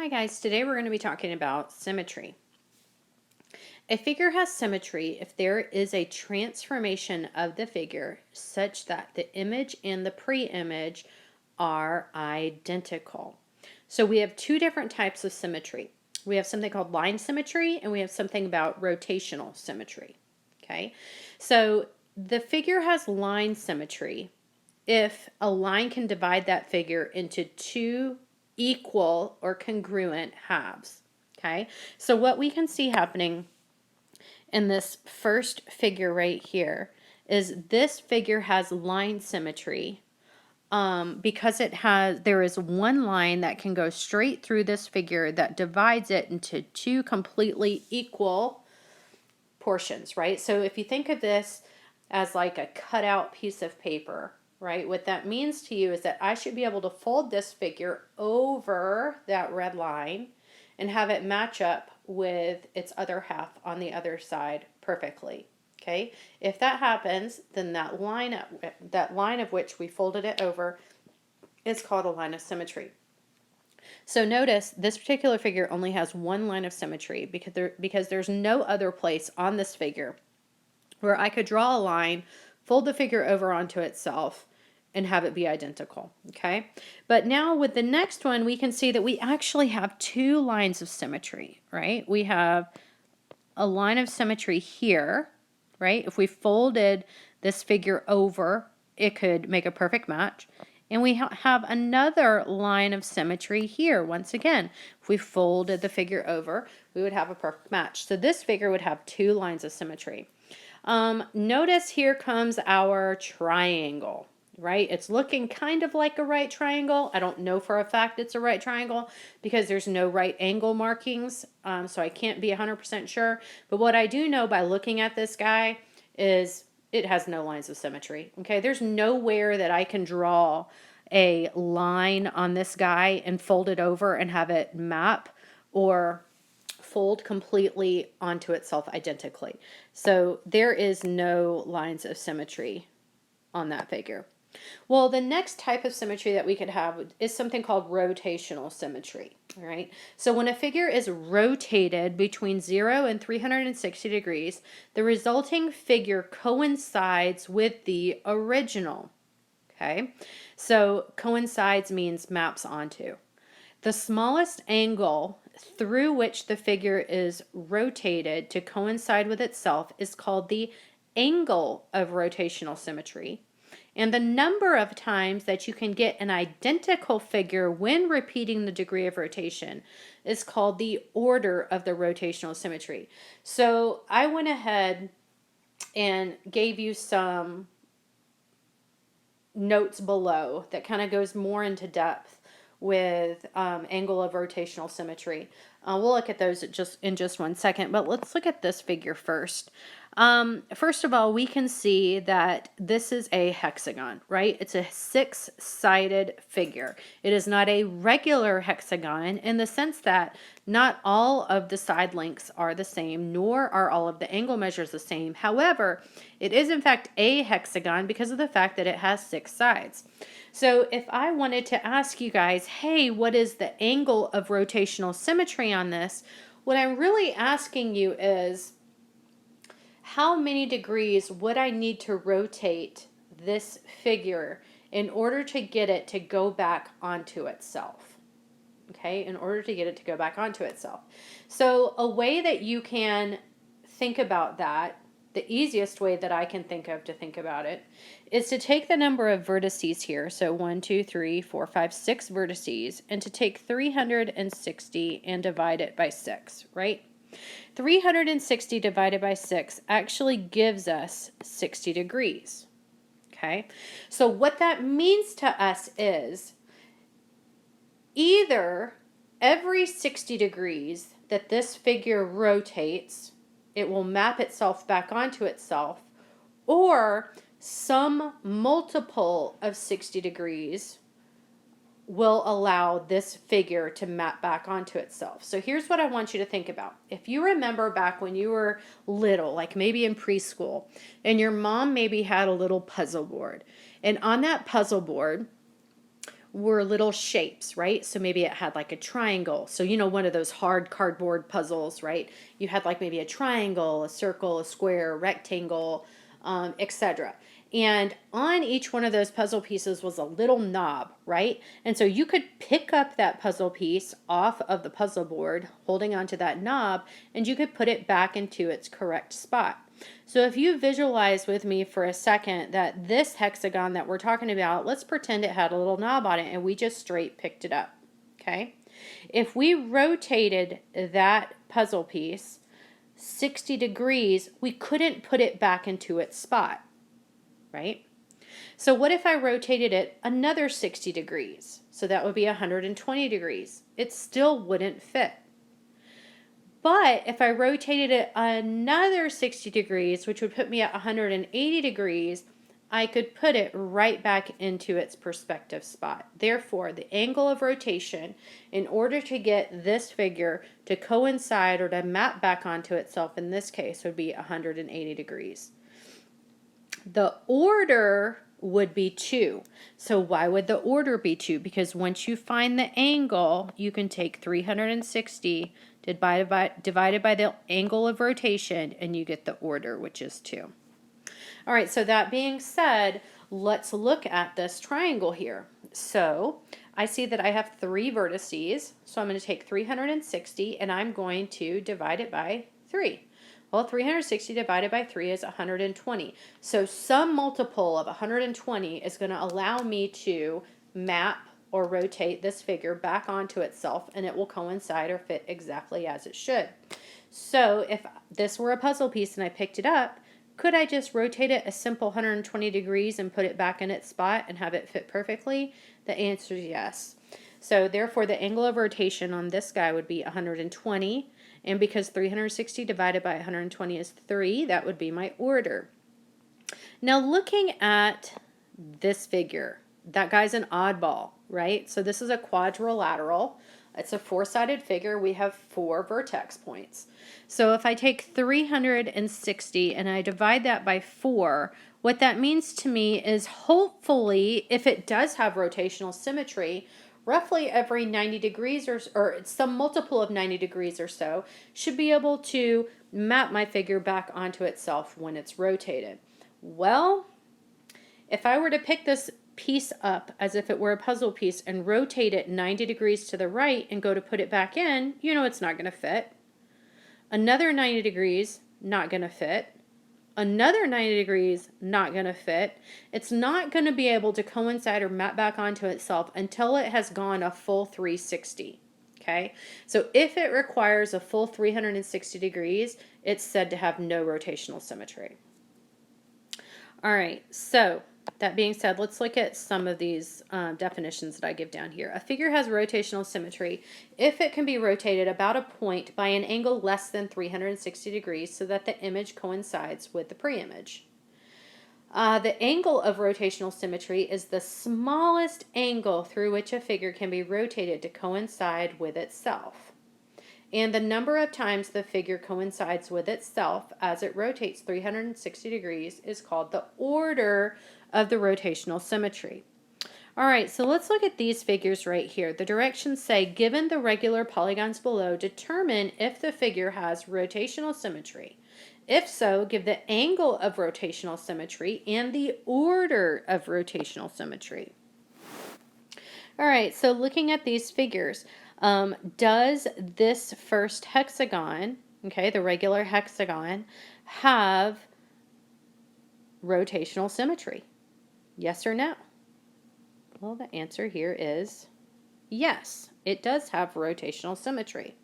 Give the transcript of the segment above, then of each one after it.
Hi guys, today we're going to be talking about symmetry. A figure has symmetry if there is a transformation of the figure such that the image and the pre-image are identical. So we have two different types of symmetry. We have something called line symmetry and we have something about rotational symmetry. Okay, so the figure has line symmetry if a line can divide that figure into two equal or congruent halves. Okay, so what we can see happening in this first figure right here is this figure has line symmetry because there is one line that can go straight through this figure that divides it into two completely equal portions, right? So if you think of this as like a cutout piece of paper, right? What that means to you is that I should be able to fold this figure over that red line and have it match up with its other half on the other side perfectly. Okay? If that happens, then that line of which we folded it over is called a line of symmetry. So notice this particular figure only has one line of symmetry because there's no other place on this figure where I could draw a line, fold the figure over onto itself, and have it be identical, okay? But now with the next one, we can see that we actually have two lines of symmetry, right? We have a line of symmetry here, right? If we folded this figure over, it could make a perfect match. And we have another line of symmetry here. Once again, if we folded the figure over, we would have a perfect match. So this figure would have two lines of symmetry. Notice here comes our triangle, right? It's looking kind of like a right triangle. I don't know for a fact it's a right triangle because there's no right angle markings, so I can't be 100% sure. But what I do know by looking at this guy is it has no lines of symmetry, okay? There's nowhere that I can draw a line on this guy and fold it over and have it map or fold completely onto itself identically. So there is no lines of symmetry on that figure. Well, the next type of symmetry that we could have is something called rotational symmetry, all right? So when a figure is rotated between 0 and 360 degrees, the resulting figure coincides with the original, okay? So coincides means maps onto. The smallest angle through which the figure is rotated to coincide with itself is called the angle of rotational symmetry. And the number of times that you can get an identical figure when repeating the degree of rotation is called the order of the rotational symmetry. So I went ahead and gave you some notes below that kind of goes more into depth with angle of rotational symmetry. We'll look at those in just 1 second, but let's look at this figure first. First of all, we can see that this is a hexagon, right? It's a 6-sided figure. It is not a regular hexagon in the sense that not all of the side lengths are the same, nor are all of the angle measures the same. However, it is in fact a hexagon because of the fact that it has 6 sides. So if I wanted to ask you guys, hey, what is the angle of rotational symmetry on this? What I'm really asking you is, how many degrees would I need to rotate this figure in order to get it to go back onto itself? Okay, in order to get it to go back onto itself. So a way that you can think about that, the easiest way that I can think of to think about it, is to take the number of vertices here, so 1, 2, 3, 4, 5, 6 vertices, and to take 360 and divide it by 6, right? 360 divided by 6 actually gives us 60 degrees, okay? So what that means to us is either every 60 degrees that this figure rotates, it will map itself back onto itself, or some multiple of 60 degrees will allow this figure to map back onto itself. So here's what I want you to think about. If you remember back when you were little, like maybe in preschool, and your mom maybe had a little puzzle board, and on that puzzle board were little shapes, right? So maybe it had like a triangle. So, one of those hard cardboard puzzles, right? You had like maybe a triangle, a circle, a square, a rectangle, etc. And on each one of those puzzle pieces was a little knob, right? And so you could pick up that puzzle piece off of the puzzle board, holding onto that knob, and you could put it back into its correct spot. So if you visualize with me for a second that this hexagon that we're talking about, let's pretend it had a little knob on it and we just straight picked it up, okay? If we rotated that puzzle piece 60 degrees, we couldn't put it back into its spot, right? So what if I rotated it another 60 degrees? So that would be 120 degrees. It still wouldn't fit. But if I rotated it another 60 degrees, which would put me at 180 degrees, I could put it right back into its perspective spot. Therefore, the angle of rotation, in order to get this figure to coincide or to map back onto itself in this case, would be 180 degrees. The order would be 2. So why would the order be 2? Because once you find the angle, you can take 360 divided by the angle of rotation, and you get the order, which is 2. All right, so that being said, let's look at this triangle here. So I see that I have 3 vertices, so I'm going to take 360 and I'm going to divide it by 3. Well, 360 divided by 3 is 120. So some multiple of 120 is going to allow me to map or rotate this figure back onto itself, and it will coincide or fit exactly as it should. So if this were a puzzle piece and I picked it up, could I just rotate it a simple 120 degrees and put it back in its spot and have it fit perfectly? The answer is yes. So therefore, the angle of rotation on this guy would be 120. And because 360 divided by 120 is 3, that would be my order. Now looking at this figure, that guy's an oddball, right? So this is a quadrilateral. It's a 4-sided figure. We have 4 vertex points. So if I take 360 and I divide that by 4, what that means to me is hopefully, if it does have rotational symmetry, roughly every 90 degrees or some multiple of 90 degrees or so, should be able to map my figure back onto itself when it's rotated. Well, if I were to pick this piece up as if it were a puzzle piece and rotate it 90 degrees to the right and go to put it back in, it's not going to fit. Another 90 degrees, not going to fit. Another 90 degrees, not going to fit. It's not going to be able to coincide or map back onto itself until it has gone a full 360. Okay? So if it requires a full 360 degrees, it's said to have no rotational symmetry. All right, so that being said, let's look at some of these definitions that I give down here. A figure has rotational symmetry if it can be rotated about a point by an angle less than 360 degrees so that the image coincides with the pre-image. The angle of rotational symmetry is the smallest angle through which a figure can be rotated to coincide with itself. And the number of times the figure coincides with itself as it rotates 360 degrees is called the order of the rotational symmetry. All right, so let's look at these figures right here. The directions say, given the regular polygons below, determine if the figure has rotational symmetry. If so, give the angle of rotational symmetry and the order of rotational symmetry. All right, so looking at these figures, does this first hexagon, okay, the regular hexagon, have rotational symmetry? Yes or no? Well, the answer here is yes, it does have rotational symmetry.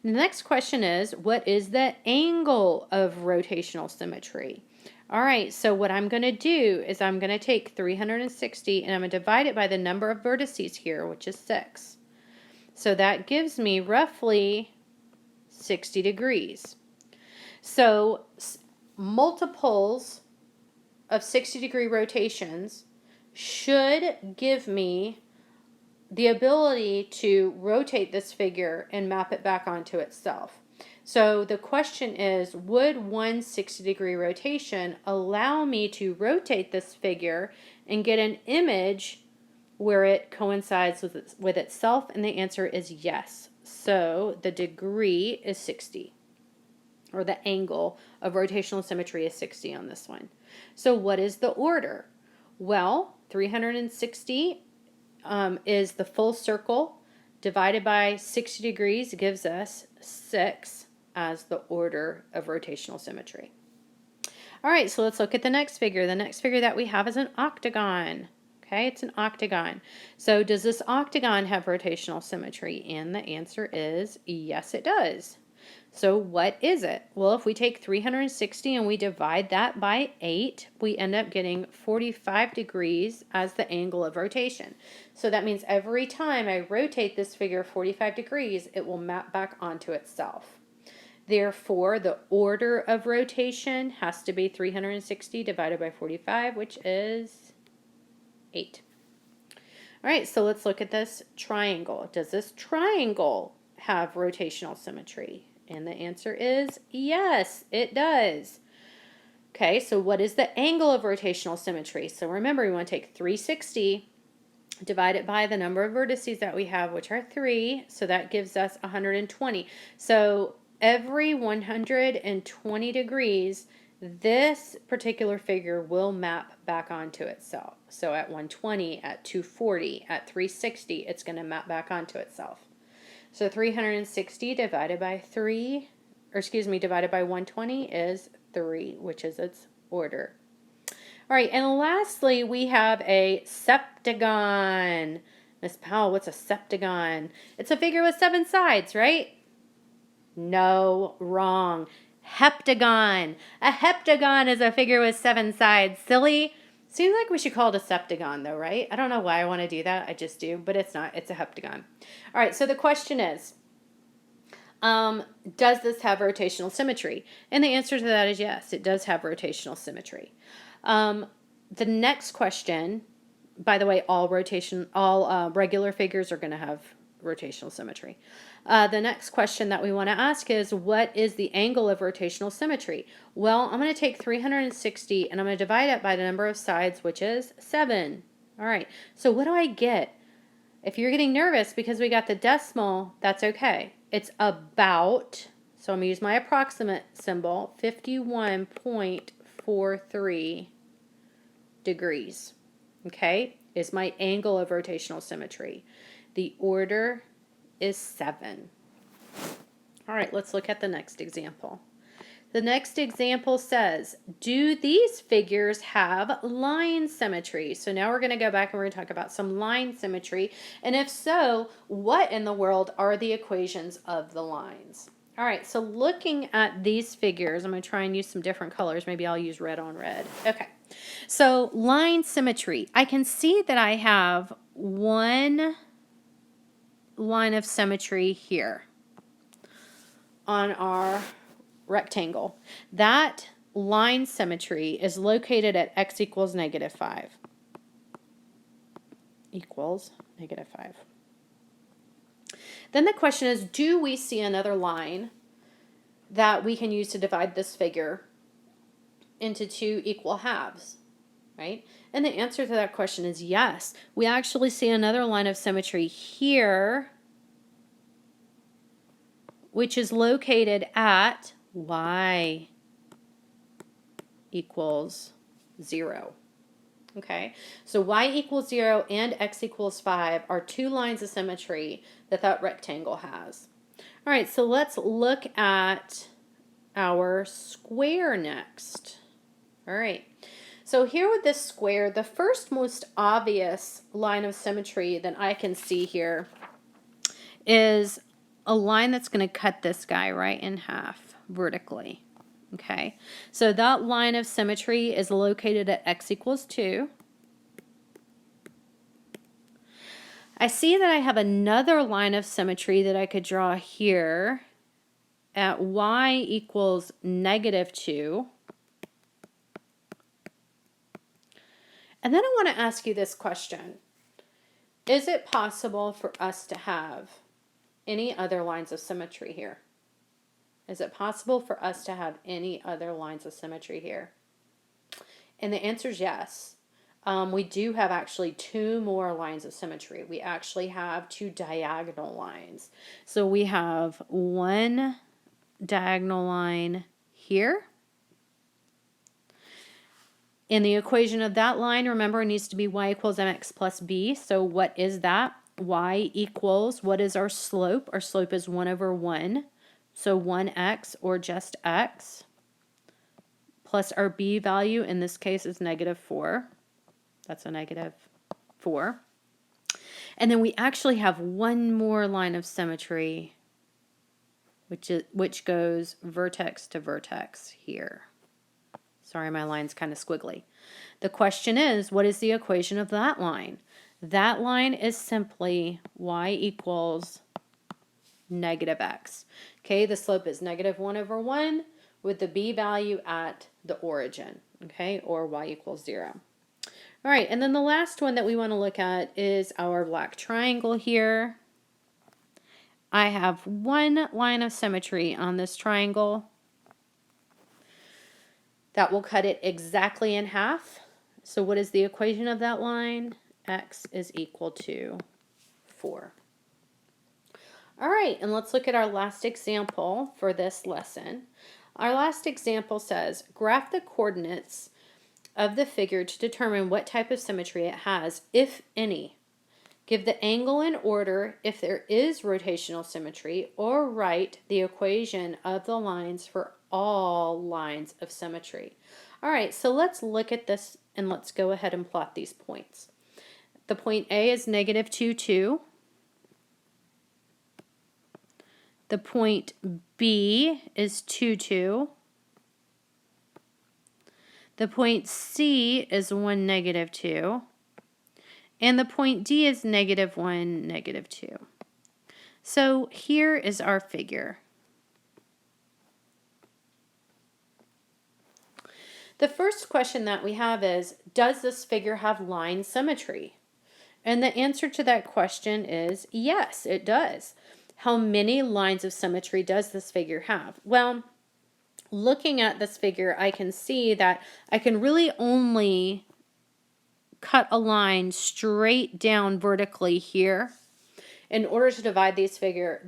The next question is, what is the angle of rotational symmetry? All right, so what I'm going to do is I'm going to take 360 and I'm going to divide it by the number of vertices here, which is 6. So that gives me roughly 60 degrees. So multiples of 60-degree rotations should give me the ability to rotate this figure and map it back onto itself. So the question is, would one 60-degree rotation allow me to rotate this figure and get an image where it coincides with itself? And the answer is yes. So the degree is 60, or the angle of rotational symmetry is 60 on this one. So what is the order? Well, 360 is the full circle divided by 60 degrees gives us 6 as the order of rotational symmetry. All right, so let's look at the next figure. The next figure that we have is an octagon. Okay, it's an octagon. So does this octagon have rotational symmetry? And the answer is yes, it does. So what is it? Well, if we take 360 and we divide that by 8, we end up getting 45 degrees as the angle of rotation. So that means every time I rotate this figure 45 degrees, it will map back onto itself. Therefore, the order of rotation has to be 360 divided by 45, which is 8. All right, so let's look at this triangle. Does this triangle have rotational symmetry? And the answer is yes, it does. Okay, so what is the angle of rotational symmetry? So remember, we want to take 360, divide it by the number of vertices that we have, which are 3. So that gives us 120. So every 120 degrees, this particular figure will map back onto itself. So at 120, at 240, at 360, it's going to map back onto itself. So 360 divided by 120 is 3, which is its order. All right, and lastly, we have a septagon. Miss Powell, what's a septagon? It's a figure with 7 sides, right? No, wrong. Heptagon. A heptagon is a figure with 7 sides. Silly. Seems like we should call it a septagon, though, right? I don't know why I want to do that. I just do, but it's not. It's a heptagon. All right, so the question is, does this have rotational symmetry? And the answer to that is yes, it does have rotational symmetry. The next question, by the way, all regular figures are going to have rotational symmetry. The next question that we want to ask is, what is the angle of rotational symmetry? Well, I'm going to take 360 and I'm going to divide it by the number of sides, which is 7. All right, so what do I get? If you're getting nervous because we got the decimal, that's okay. It's about, so I'm going to use my approximate symbol, 51.43 degrees. Okay, is my angle of rotational symmetry. The order is 7. All right, let's look at the next example. The next example says, do these figures have line symmetry? So now we're going to go back and we're going to talk about some line symmetry. And if so, what in the world are the equations of the lines? All right, so looking at these figures, I'm going to try and use some different colors. Maybe I'll use red on red. Okay, so line symmetry. I can see that I have one line of symmetry here on our rectangle. That line symmetry is located at x equals -5. Equals -5. Then the question is, do we see another line that we can use to divide this figure into 2 equal halves? Right? And the answer to that question is yes. We actually see another line of symmetry here, which is located at y equals 0. Okay, so y equals 0 and x equals 5 are 2 lines of symmetry that rectangle has. All right, so let's look at our square next. All right, so here with this square, the first most obvious line of symmetry that I can see here is a line that's going to cut this guy right in half vertically. Okay, so that line of symmetry is located at x equals 2. I see that I have another line of symmetry that I could draw here at y equals -2. And then I want to ask you this question. Is it possible for us to have any other lines of symmetry here? Is it possible for us to have any other lines of symmetry here? And the answer is yes. We do have actually two more lines of symmetry. We actually have two diagonal lines. So we have one diagonal line here. In the equation of that line, remember, it needs to be y equals mx plus b. So what is that? Y equals, what is our slope? Our slope is 1 over 1. So 1x, or just x, plus our b value, in this case, is -4. That's a -4. And then we actually have one more line of symmetry, which goes vertex to vertex here. Sorry, my line's kind of squiggly. The question is, what is the equation of that line? That line is simply y equals -x. Okay, the slope is -1 over 1 with the b value at the origin, okay, or y equals 0. All right, and then the last one that we want to look at is our black triangle here. I have one line of symmetry on this triangle that will cut it exactly in half. So what is the equation of that line? X is equal to 4. All right, and let's look at our last example for this lesson. Our last example says, graph the coordinates of the figure to determine what type of symmetry it has, if any. Give the angle in order if there is rotational symmetry, or write the equation of the lines for all lines of symmetry. All right, so let's look at this and let's go ahead and plot these points. The point A is -2, 2. The point B is 2, 2. The point C is 1, -2. And the point D is -1, -2. So here is our figure. The first question that we have is, does this figure have line symmetry? And the answer to that question is yes, it does. How many lines of symmetry does this figure have? Well, looking at this figure, I can see that I can really only cut a line straight down vertically here in order to divide this figure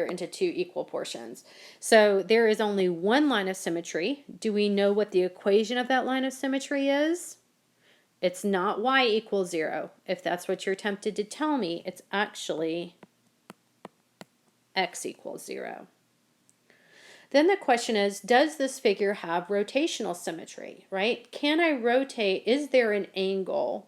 into two equal portions. So there is only one line of symmetry. Do we know what the equation of that line of symmetry is? It's not y equals 0. If that's what you're tempted to tell me, it's actually x equals 0. Then the question is, does this figure have rotational symmetry, right? Can I rotate, is there an angle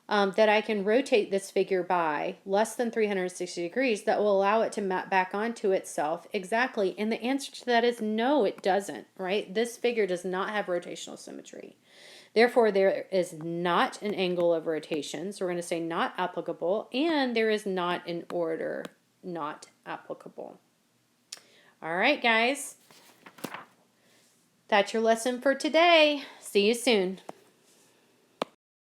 that I can rotate this figure by less than 360 degrees that will allow it to map back onto itself exactly? And the answer to that is no, it doesn't, right? This figure does not have rotational symmetry. Therefore, there is not an angle of rotation, so we're going to say not applicable, and there is not an order, not applicable. All right, guys. That's your lesson for today. See you soon.